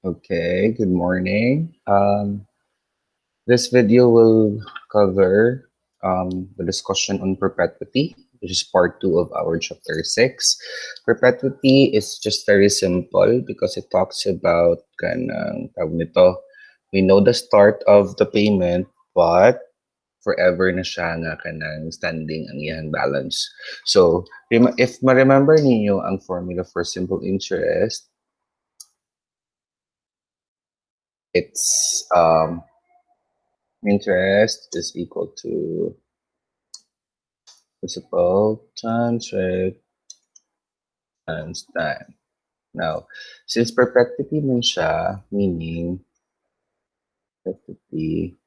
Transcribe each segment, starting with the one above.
Okay, good morning. This video will cover the discussion on perpetuity, which is part 2 of our chapter 6. Perpetuity is just very simple because it talks about tawag nito, we know the start of the payment, but forever na siya nga kanang standing ang iyang balance. So, if ma-remember ninyo ang formula for simple interest, it's interest is equal to principal times rate times time. Now, since perpetuity man siya, meaning perpetuity,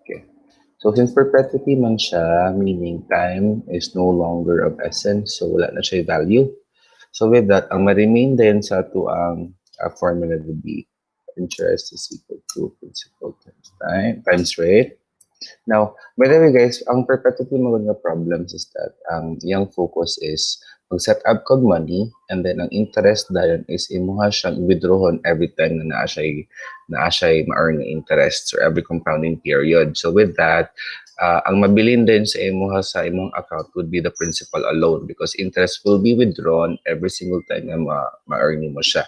okay. So, since perpetuity man siya, meaning time is no longer of essence, so wala na siya value. So, with that, ang ma-remain din sa ito ang formula would be interest is equal to principal times time times rate. Now, by the way guys, ang perpetuity mga problems is that yung focus is mag-set up kag money and then ang interest dayon is imuha siyang withdrawon every time na naa siya ma-earn ng interest or every compounding period. So with that, ang mabilin din sa imuha sa imong account would be the principal alone because interest will be withdrawn every single time na ma-earn mo siya.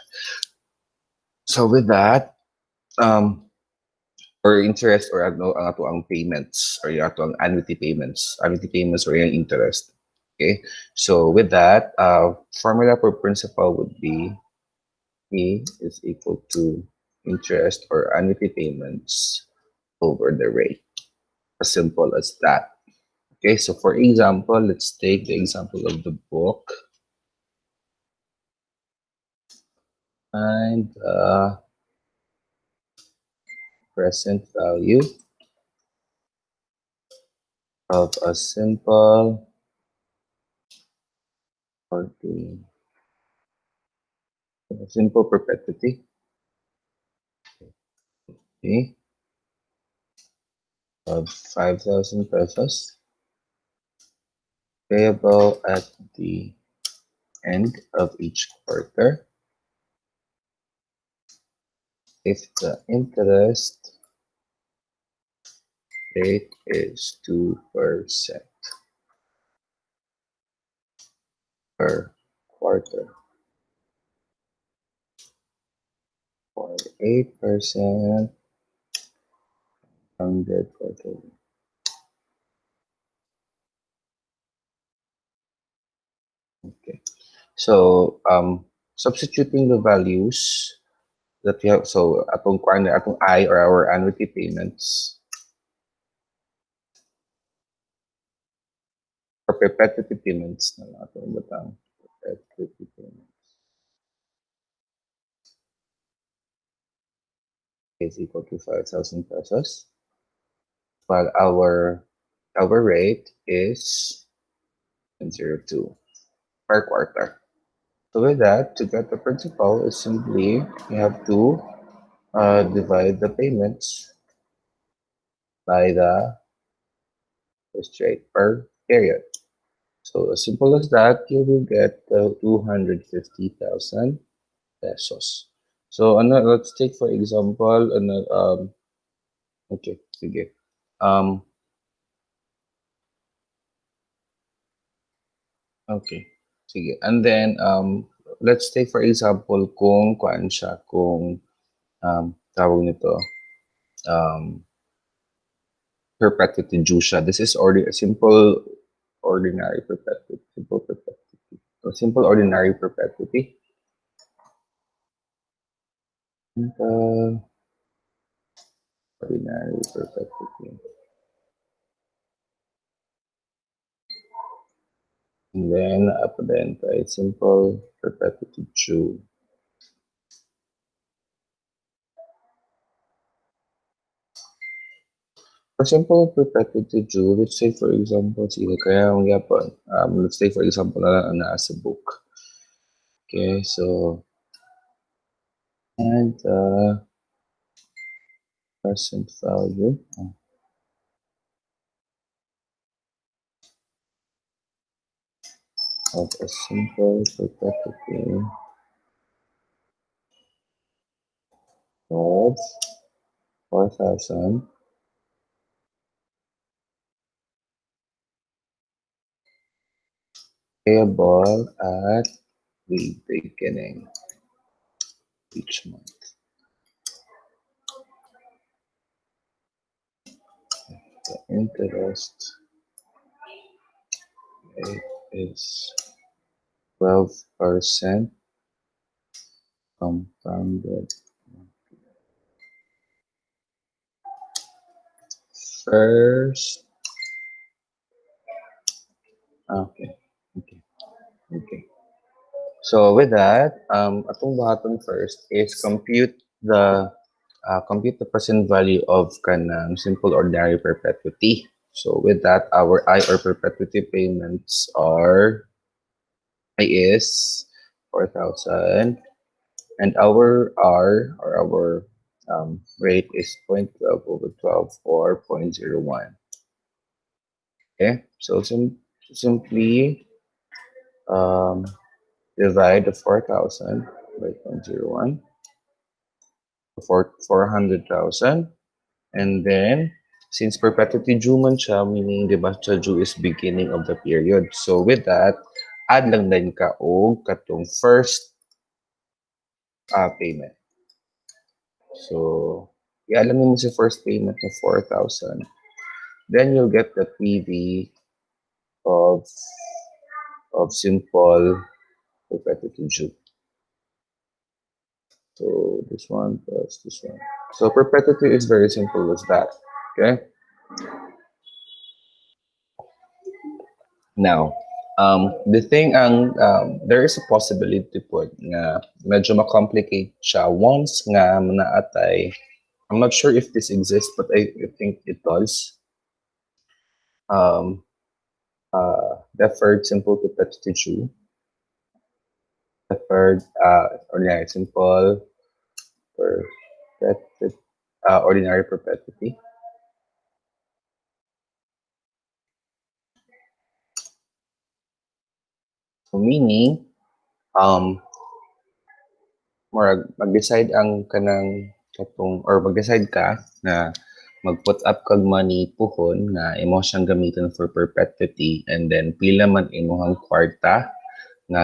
So with that, or interest or ano ang ato ang payments or yung ato ang annuity payments or yung interest. Okay, so with that, formula for principal would be P is equal to interest or annuity payments over the rate. As simple as that. Okay, so for example, let's take the example of the book and present value of a simple or the simple perpetuity. Okay, of 5,000 pesos payable at the end of each quarter if the interest rate is 2% per quarter or 8% 100 quarterly. Okay. So substituting the values that we have, so atong I or our annuity payments or perpetuity payments na lang atong batang perpetuity payments is equal to 5,000 pesos while our rate is 0.02 per quarter. So with that, to get the principal is simply you have to divide the payments by the interest rate per period. So as simple as that, you will get 250,000 pesos. So let's take for example, okay, sige. Okay, sige. And then let's take for example kung kuan siya, kung tawag nito, perpetuity due siya. This is a simple ordinary perpetuity, so simple ordinary perpetuity. Ordinary perpetuity. And then up then tayo simple perpetuity due. For simple perpetuity due, let's say for example, sige, kaya ang yapon, let's say for example na nasa book. Okay, so and present value. of a simple perpetuity of 4,000 payable at the beginning each month. The interest rate is 12% compounded. First, okay, okay, okay. So with that, atong button first is compute the present value of kanang simple ordinary perpetuity. So with that, our I or perpetuity payments are I is 4,000, and our R or our rate is 0.12 over 12 or 0.01. Okay, so simply um, divide the 4,000 by 0.01 for 400,000. And then, since perpetuity due man siya, meaning di ba siya due is beginning of the period. So with that, add lang din ka og katong first payment. So, i-add lang mo si first payment na 4,000. Then you'll get the PV of simple perpetuity due. So this one plus this one. So perpetuity is very simple as that. Okay. Now, the thing there is a possibility po nga medyo ma-complicate siya once nga manaatay. I'm not sure if this exists, but I think it does. Deferred simple perpetuity due. Deferred ordinary simple perpetuity, ordinary perpetuity. So meaning, mag-decide ang kanang katong or mag-decide ka na mag-put up kag money puhon na imo siyang gamiton for perpetuity, and then pila man imong kwarta nga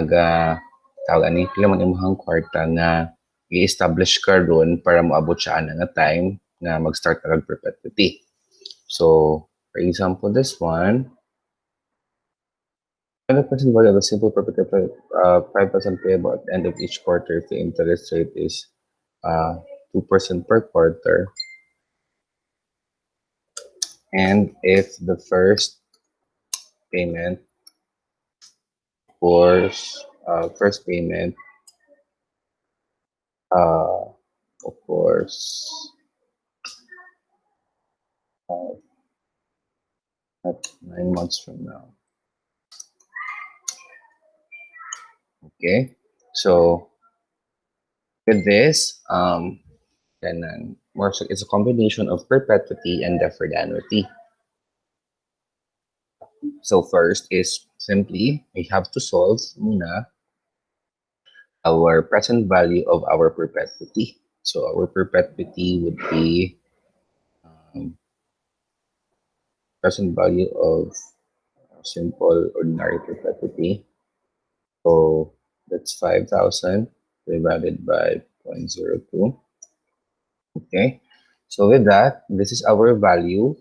tawag ani pila man imong kwarta nga i-establish ka ron para moabot siya ana nga time na mag-start ka kag perpetuity. So for example, this one, 100% value of a simple perpetuity, 5,000 payable at the end of each quarter if the interest rate is 2% per quarter. And if the first payment first payment, of course, at 9 months from now. Okay, so with this, it's a combination of perpetuity and deferred annuity. So first is simply we have to solve muna our present value of our perpetuity. So our perpetuity would be present value of simple ordinary perpetuity. So that's 5,000 divided by 0.02. Okay. So with that, this is our value.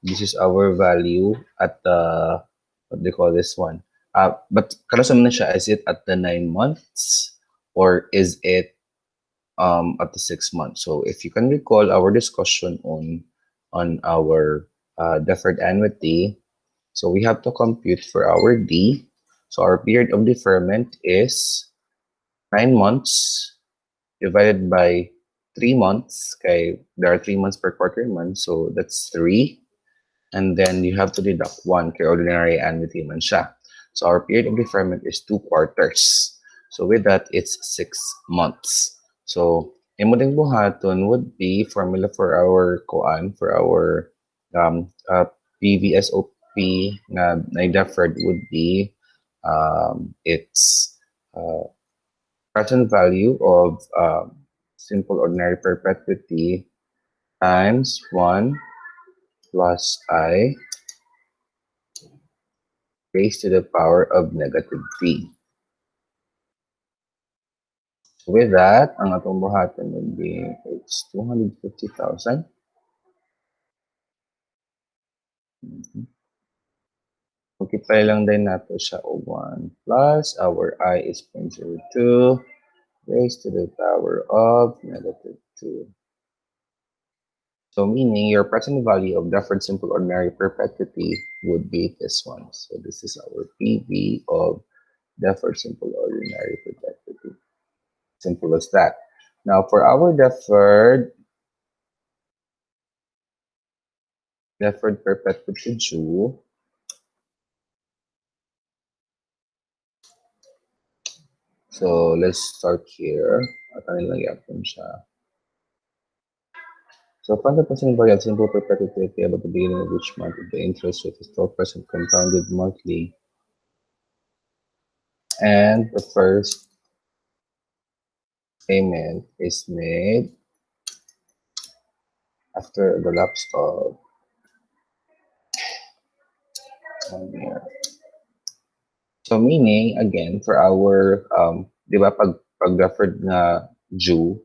This is our value at the, what do you call this one? But karasam na siya, is it at the 9 months or is it at the 6 months? So if you can recall our discussion on our deferred annuity, so we have to compute for our D. So our period of deferment is 9 months divided by 3 months. Okay, there are 3 months per quarter month, so that's 3. And then you have to deduct 1 kay ordinary annuity man siya. So our period of deferment is 2 quarters. So with that, it's 6 months. So imo ding buhaton would be formula for our koan, for our PVSO P na deferred would be its present value of simple ordinary perpetuity times 1 plus I raised to the power of negative t. With that, ang atong buhaton would be it's 250,000. Multiply lang din nato siya o 1 plus our I is 0.02 raised to the power of negative 2. So meaning your present value of deferred simple ordinary perpetuity would be this one. So this is our PV of deferred simple ordinary perpetuity. Simple as that. Now for our deferred perpetuity due, so let's start here. At ano lang yapon siya. So find the present value of simple perpetuity at the beginning of each month if the interest rate is 12% compounded monthly. And the first payment is made after the lapse of 1 year. So meaning, again, for our, di ba, pag deferred na due,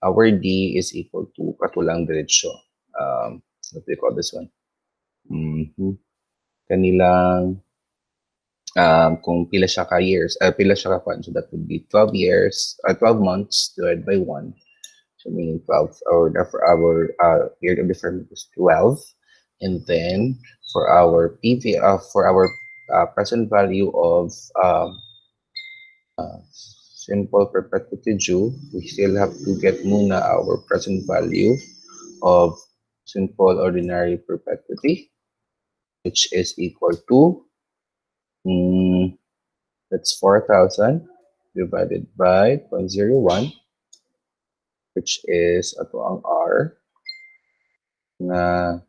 our D is equal to katulang diretsyo. What do you call this one? Kanilang, kung pila siya ka years, pila siya ka kwan, so that would be 12 years, 12 months divided by 1. So meaning 12, or for our period of deferment is 12. And then for our PV, for our present value of simple perpetuity due, we still have to get muna our present value of simple ordinary perpetuity, which is equal to that's 4,000 divided by 0.01, which is ato ang R na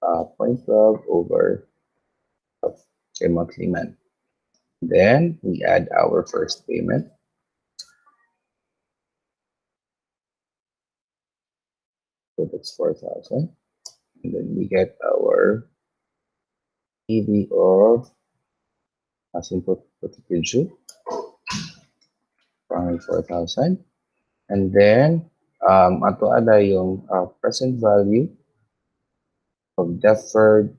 0.12 over kay monthly man. Then we add our first payment. So that's 4,000. And then we get our EV of a simple perpetuity due, 4,000. And then ato ada yung present value of deferred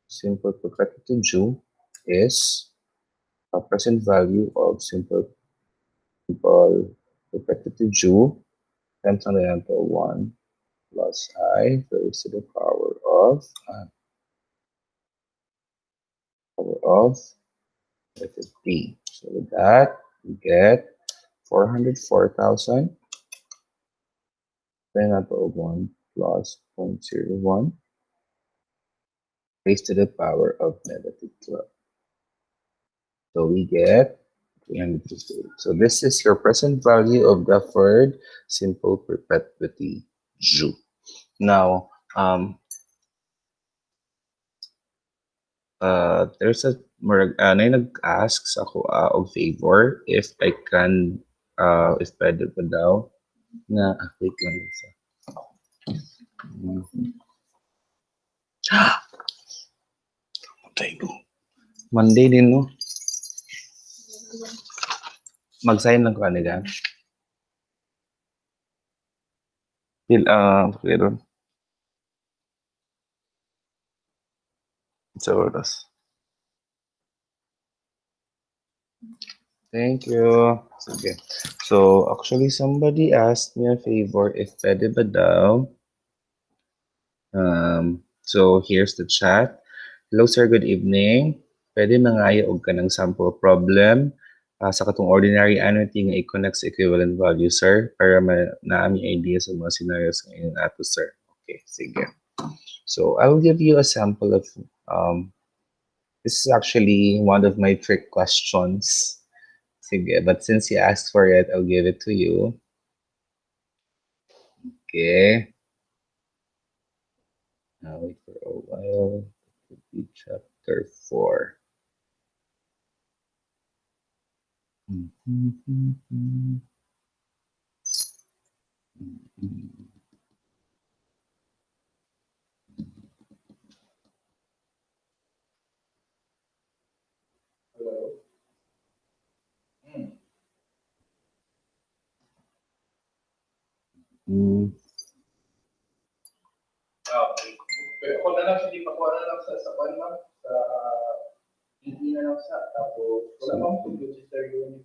simple perpetuity due is a present value of simple perpetuity due times ang natin to 1 plus I raised to the power of negative t. So with that, we get 404,000. Then nato 1 plus 0.01 raised to the power of negative 12. So we get 358. So this is your present value of deferred simple perpetuity due. Now, there's a nag-ask ako of favor if I can if pwede pa daw na wait lang isa. Monday din no. Mag-sign lang ko kanila. Pero so that's thank you. Okay. So actually somebody asked me a favor if pwede ba daw. So here's the chat. Hello sir, good evening. Pwede mangayo og kanang sample problem sa katong ordinary annuity nga i-connect sa equivalent value sir para naami idea sa mga scenarios nga inyong ato sir. Okay, sige. So I will give you a sample of this is actually one of my trick questions. Sige, but since you asked for it, I'll give it to you. Okay. Now wait for a while. Chapter 4. Okay. Pero ako na lang siya, di pa ko na lang sa kwan lang, sa hindi na lang sa, tapos wala pang pundo si Sir Yun.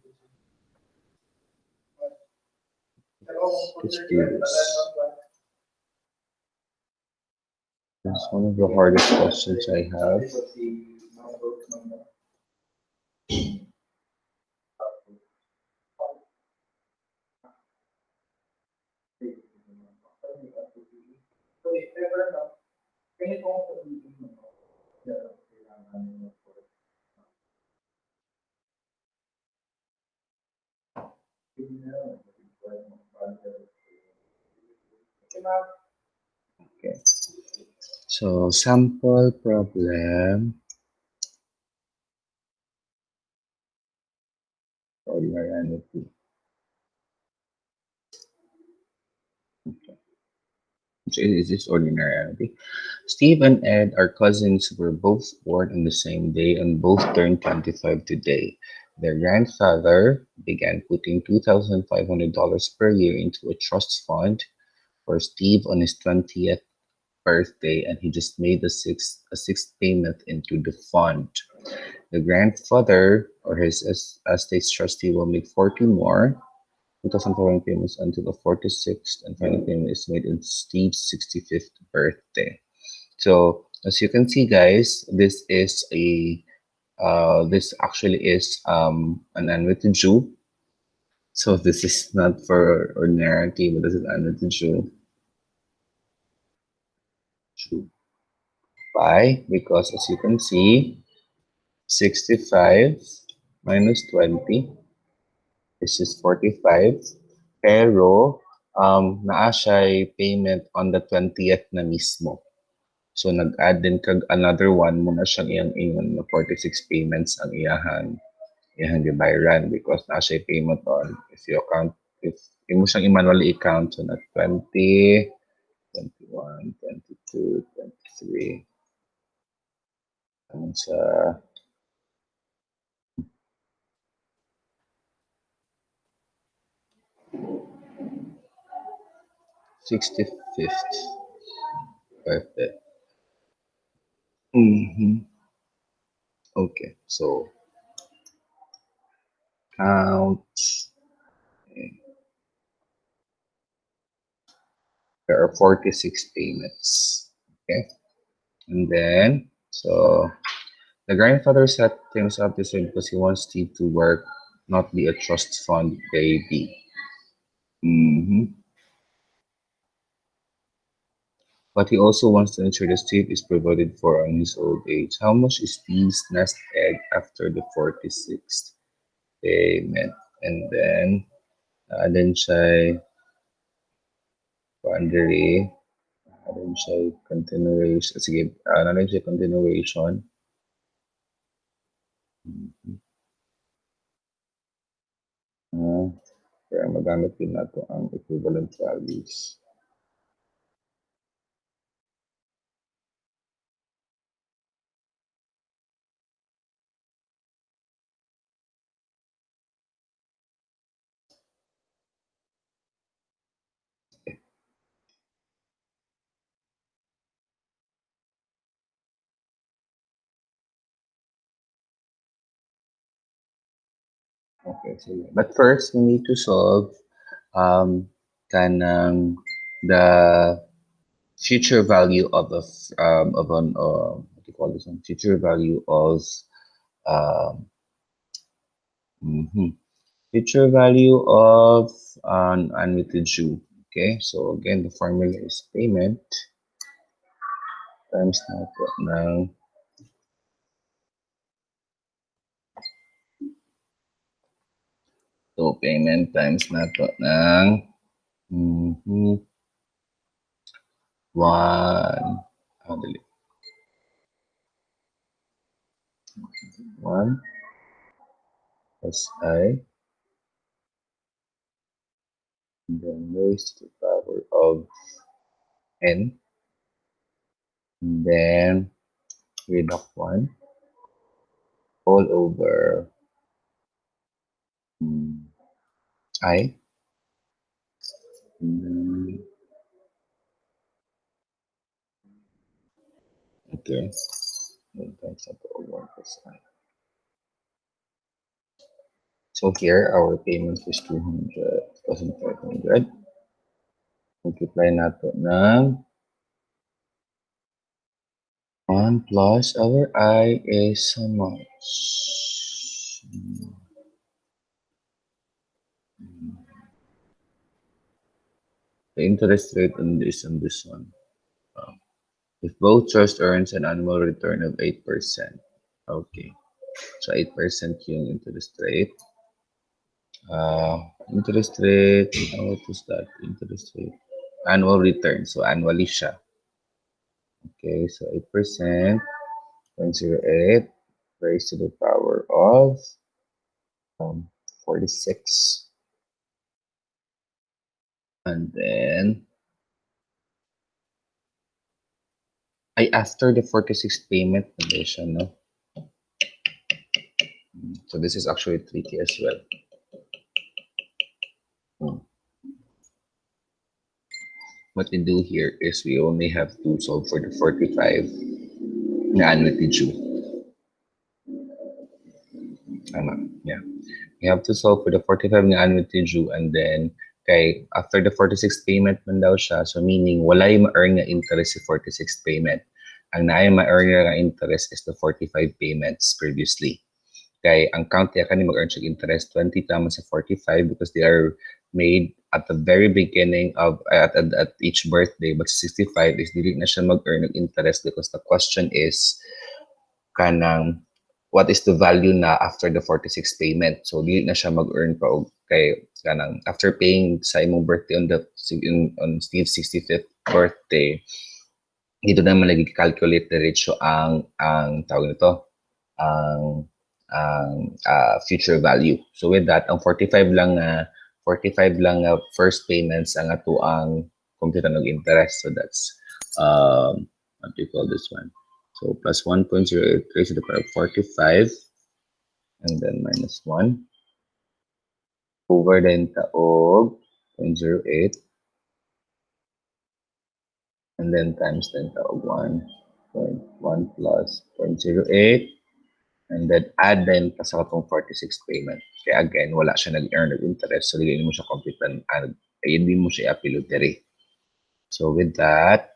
Pero kung po Sir Yun, tagal lang ba? That's one of the hardest questions I have. So, if ever na, ganito ang sabihin mo, kailangan mo po. Okay. So, sample problem. Ordinarity. Okay. So, is this ordinarity? Steve and Ed are cousins who were both born on the same day and both turned 25 today. Their grandfather began putting $2,500 per year into a trust fund for Steve on his 20th birthday, and he just made a sixth payment into the fund. The grandfather or his estate's trustee will make 40 more 2005 payments until the 46th and final payment is made in Steve's 65th birthday. So as you can see, guys, this actually is an unwritten Jew. So this is not for ordinarity, but this is unwritten Jew. Why? Because as you can see, 65 minus 20 is just 45. Pero naa siya payment on the 20th na mismo. So nag-add din kag another one muna siyang iyang ingon na 46 payments ang iyang gibayaran because naa siya payment on if imo siyang manually i-count so na 20, 21, 22, 23 ang sa 65th birthday. Okay, so count. There are 46 payments. Okay, and then so the grandfather set things up this way because he wants Steve to work, not be a trust fund baby. But he also wants to ensure that Steve is provided for in his old age. How much is Steve's nest egg after the 46th payment? And then siya boundary, then siya continuation. Sige, then siya continuation. Kaya magamit din natin ang equivalent values. Okay, so but first we need to solve kanang the future value of an what do you call this one? Future value of um, future value of an unlimited Jew. Okay, so again the formula is payment times ng so payment times nato ng one dali. 1 plus I, and then raised to the power of n, and then reduct 1 all over I, and then, okay, then times that to 1 plus I. So here, our payment is 200,500. Multiply natin ng 1 plus our I is how much? The interest rate on this and this one. If both trust earns an annual return of 8%. Okay. So 8% yung interest rate. Interest rate, what is that? Interest rate. Annual return. So annually siya. Okay, so 8%, 0.08 raised to the power of 46. And then, after the 46 payment condition, no? So this is actually tricky as well. What we do here is we only have to solve for the 45 na annuity due. Yeah. We have to solve for the 45 na annuity due, and then after the 46 payment man daw siya, so meaning wala yung ma-earn na interest sa 46 payment. Ang naay ma-earn na interest is the 45 payments previously. Ang count niya kanina mag-earn siya interest 20 tama sa 45 because they are made at the very beginning of at each birthday, but 65 is dili na siya mag-earn ng interest because the question is kanang what is the value na after the 46 payment. So dili na siya mag-earn pa og kay kanang after paying sa imong birthday on Steve's 65th birthday, dito naman nag-calculate diretso ang tawag nito ang future value. So with that, ang 45 lang first payments ang ato ang computer ng interest. So that's what do you call this one? So plus 1.08 raised to the power of 45 and then minus 1 over the taog 0.08 and then times the taog 1.1 plus 0.08 and then add din pa sa itong 46 payment. Kaya again, wala siya nag-earn of interest. So, hindi mo siya computan. Hindi mo siya apilutary. So, with that,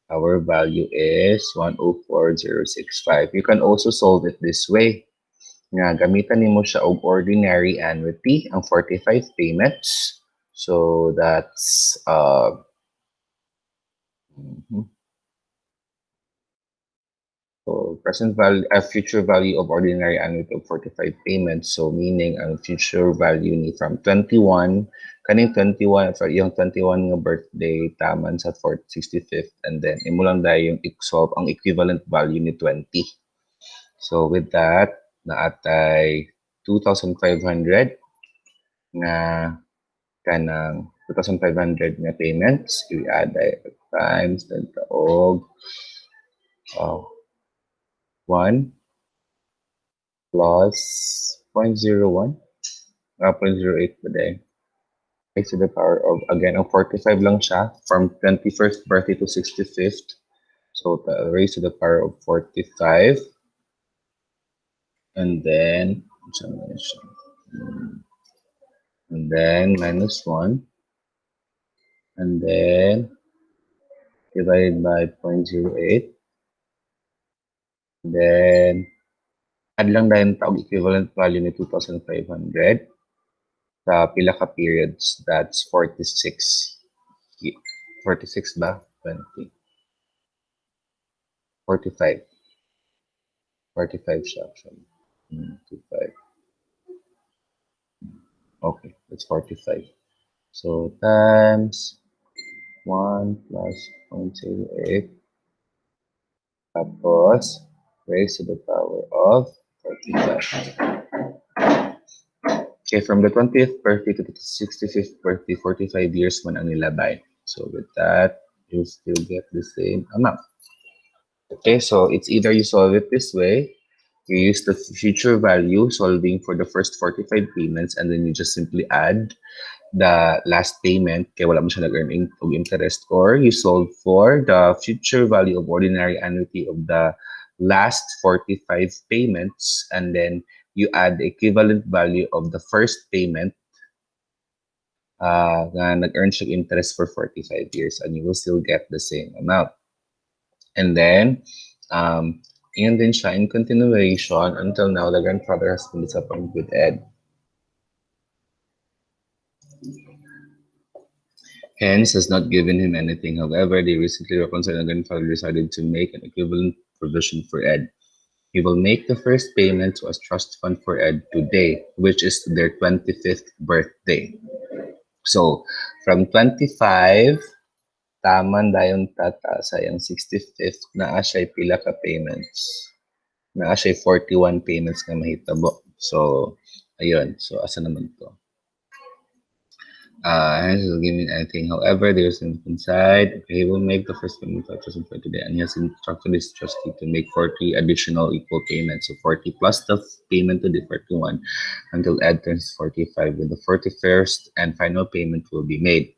our value is 104,065. You can also solve it this way. Nga, gamitan mo siya og ordinary annuity, ang 45 payments. So, that's so present value, future value of ordinary annuity of 45 payments. So meaning ang future value ni from 21, kaning 21, for yung 21 nga birthday taman sa 65th and then imo lang dahil yung solve ang equivalent value ni 20. So with that, naatay 2,500 nga kanang 2,500 nga payments. I-add times then taog 1 plus 0.01, 0.08 pa day. Raised to the power of, again, ang 45 lang siya, from 21st birthday to 65th. So, raised to the power of 45. And then, minus 1. And then, divided by 0.08. And then, add lang dahil taog equivalent value ni 2,500. Sa pila ka periods, that's 46. 46 ba? 20. 45. 45 siya actually. 25. Okay, that's 45. So, times 1 plus 0.08. Tapos, raised to the power of 45. Okay, from the 20th birthday to the 65th birthday, 45 years man ang nilabay. So with that, you still get the same amount. Okay, so it's either you solve it this way, you use the future value solving for the first 45 payments, and then you just simply add the last payment kaya wala mo siya nag-earn of interest, or you solve for the future value of ordinary annuity of the last 45 payments, and then you add the equivalent value of the first payment na nag-earn siya interest for 45 years, and you will still get the same amount. And then, yun din siya in continuation until now, the grandfather has been disappointed with Ed. Hence, has not given him anything. However, they recently reconciled and the grandfather decided to make an equivalent provision for Ed. He will make the first payment to a trust fund for Ed today, which is their 25th birthday. So, from 25, taman dayon tata sa yung 65th na siya pila ka payments. Na siya 41 payments nga mahitabo. So, ayun. So, asa naman to? Hence, will give me anything. However, there's an inside. Okay, he will make the first payment of trust for today, and he has instructed his trustee to make 40 additional equal payments. So 40 plus the payment to the 41 until Ed turns 45, with the 41st and final payment will be made.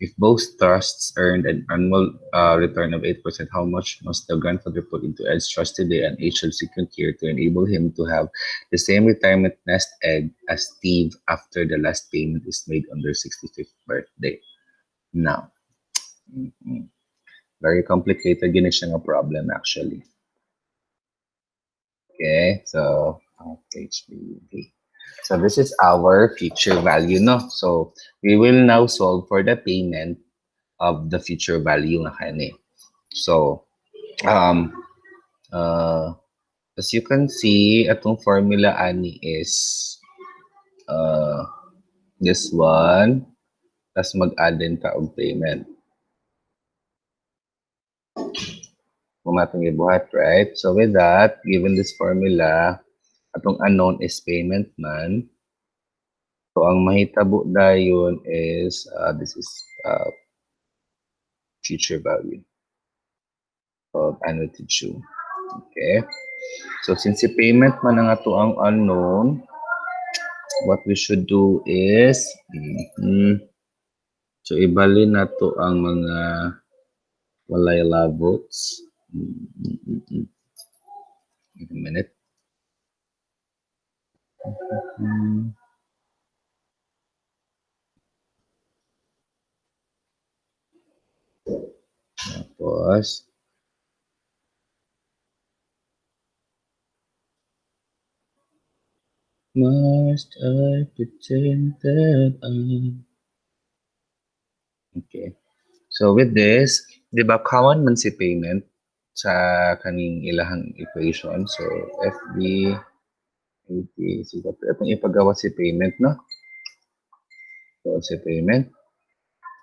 If both trusts earned an annual return of 8%, how much must the grandfather put into Ed's trust today and each subsequent year to enable him to have the same retirement nest egg as Steve after the last payment is made on their 65th birthday? Now, very complicated yun siya nga problem actually. Okay, so page B. So this is our future value, no? So we will now solve for the payment of the future value na kani. So as you can see, atong formula ani is this one, tas mag-add din ta og payment. Kung atong ibuhat, right? So with that, given this formula, atong unknown is payment man. So ang mahitabo dayon is this is future value of annuity due. Okay. So since the payment man ang ato ang unknown, what we should do is so ibalin nato ang mga walay labots. Wait a minute. Tapos must I pretend that I'm okay. So with this, di ba common man si payment sa kaning ilahang equation. So FB 80, so itong ipagawa si payment, no? So si payment.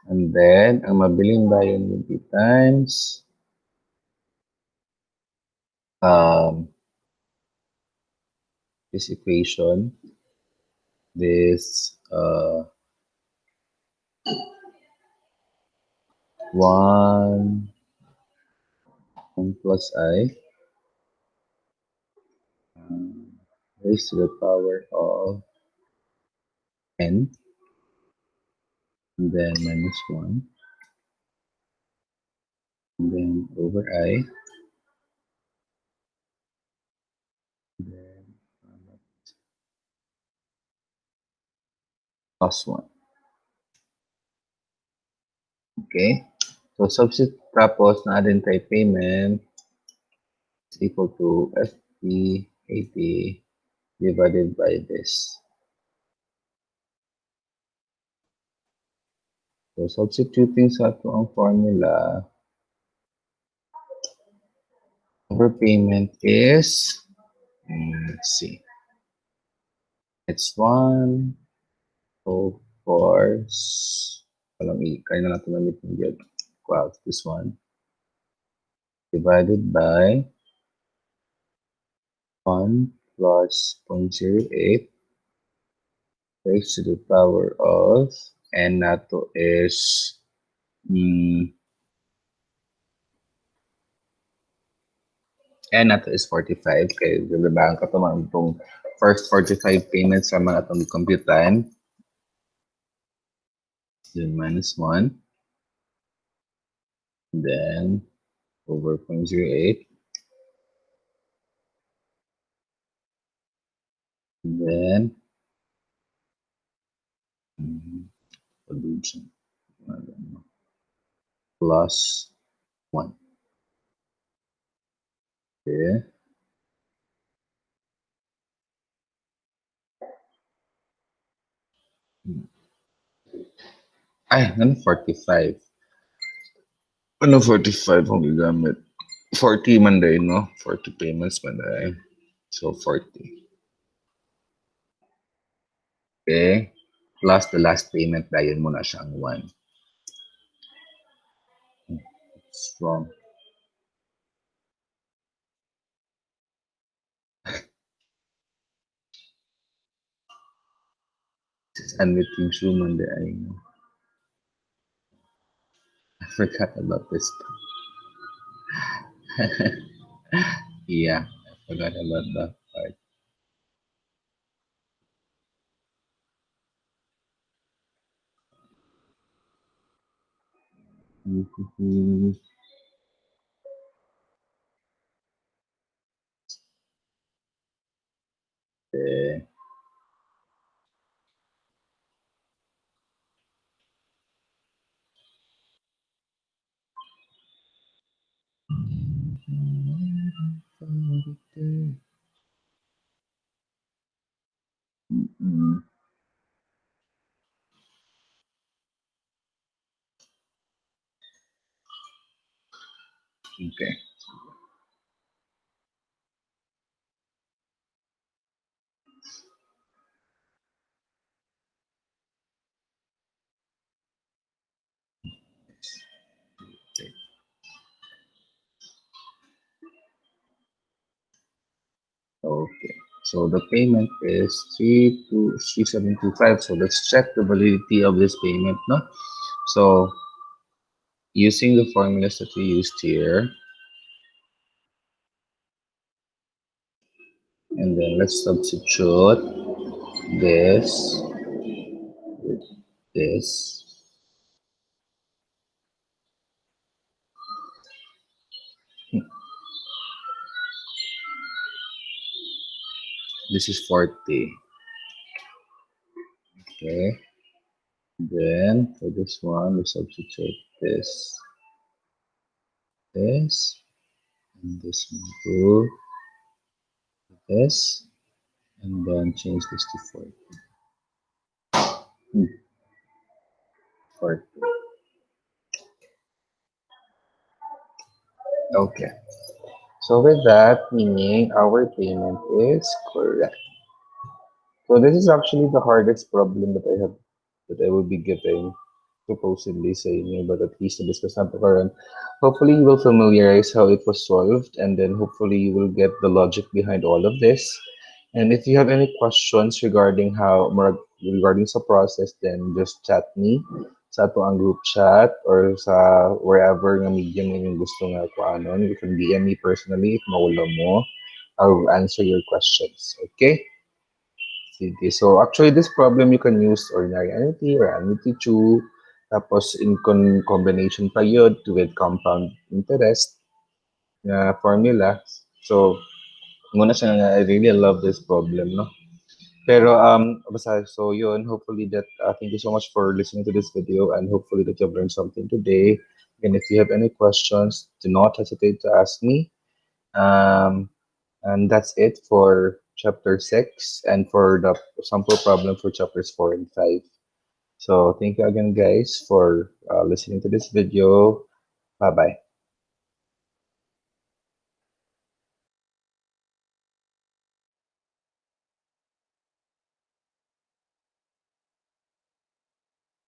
And then, ang mabiling bayan will be times this equation, this 1 plus I raised to the power of n, and then minus 1, and then over I, and then plus 1. Okay? So substitute tapos na identify payment is equal to FP 80 divided by this. So substituting sa ito ang formula, overpayment is, let's see, it's 1 over kaya na natin namit ng yun. Wow, this one divided by 1 plus 0.08 raised to the power of n nato is mm, n nato is 45 kaya diba ka itong first 45 payments sa mga itong computan then minus 1 then over 0.08 then solution plus 1 okay. Ay, ano 45? Ano 45 ang gagamit? 40 man day, no? 40 payments man day. So 40. Okay. Plus the last payment, dayon mo na siyang 1. Strong. This is unwitting human day, I know. I forgot about this. Yeah, I forgot about that part. Okay. Okay. Okay. So the payment is 3725. So let's check the validity of this payment, no? So using the formulas that we used here, and then let's substitute this with this. This is 40. Okay. Then for this one, we substitute this, this, and this one to this, and then change this to 40. 40. Okay. So with that, meaning our payment is correct. So this is actually the hardest problem that I will be giving supposedly sa inyo, but at least na-discuss natin karon. Hopefully you will familiarize how it was solved, and then hopefully you will get the logic behind all of this. And if you have any questions regarding regarding sa process, then just chat me sa ato ang group chat or sa wherever nga medium yung gusto nga kuanon. You can DM me personally if mawala mo. I'll answer your questions. Okay? Sige. So actually this problem you can use ordinary annuity or annuity 2 tapos in combination pa yun with compound interest na formula. So muna siya nga, I really love this problem, no? Pero basta so yun, hopefully that thank you so much for listening to this video and hopefully that you've learned something today. And if you have any questions, do not hesitate to ask me. Um, and that's it for chapter 6 and for the sample problem for chapters 4 and 5. So thank you again guys for listening to this video. Bye-bye.